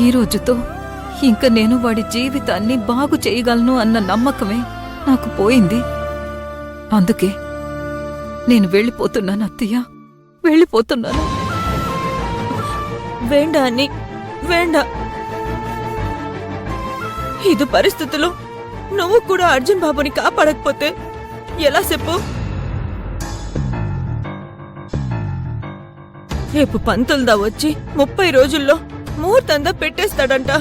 ఈ రోజుతో ఇంక నేను వాడి జీవితాన్ని బాగు చేయగలను అన్న నమ్మకమే నాకు పోయింది. అందుకే నేను వెళ్ళిపోతున్నాను అత్తయ్య, వెళ్ళిపోతున్నాను. వేండా అన్ని వేండా. ఇది పరిస్థితులు నువ్వు కూడా అర్జున్ బాబుని కాపాడకపోతే ఎలా చెప్పు? రేపు పంతులుదా వచ్చి 30 రోజుల్లో ముహూర్తందా పెట్టేస్తాడంట.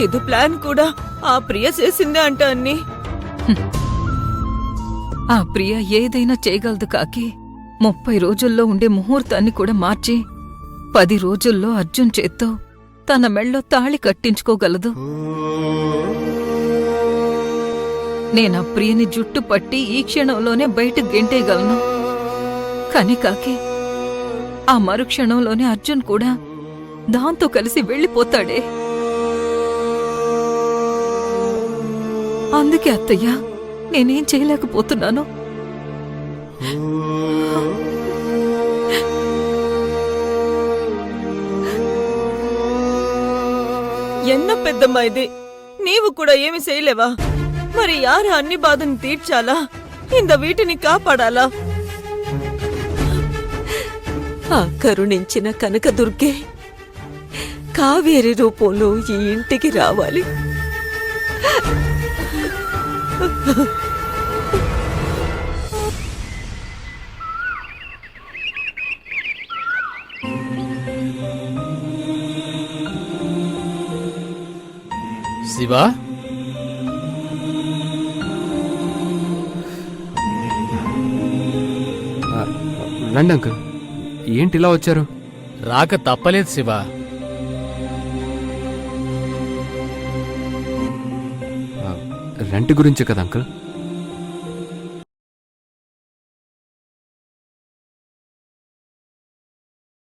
ఇది ప్లాన్ కూడా ఆ ప్రియ చేసిందే అంట అన్ని. ఆ ప్రియ ఏదైనా చేయగలదు కాకి. 30 రోజుల్లో ఉండే ముహూర్తాన్ని కూడా మార్చి 10 రోజుల్లో అర్జున్ చేత్తో తన మెళ్ళో తాళి కట్టించుకోగలదు. నేనా ప్రియని జుట్టు పట్టి ఈ క్షణంలోనే బయటకు గెంటేయగలను. కాని కాకి ఆ మరుక్షణంలోనే అర్జున్ కూడా దాంతో కలిసి వెళ్ళిపోతాడే. అందుకే అత్తయ్య నేనేం చేయలేకపోతున్నాను. ఎన్న పెద్దమ్మా ఇది, నీవు కూడా ఏమి చేయలేవా? మరి యారు అన్ని బాధని తీర్చాలా? ఇంద వీటిని కాపాడాలా? ఆ కరుణించిన కనకదుర్గే కావేరి రూపంలో ఈ ఇంటికి రావాలి. శివా, రండి అంకుల్. ఏంటి ఇలా వచ్చారు? రాక తప్పలేదు శివా. రెంట్ గురించే కదా అంకుల్.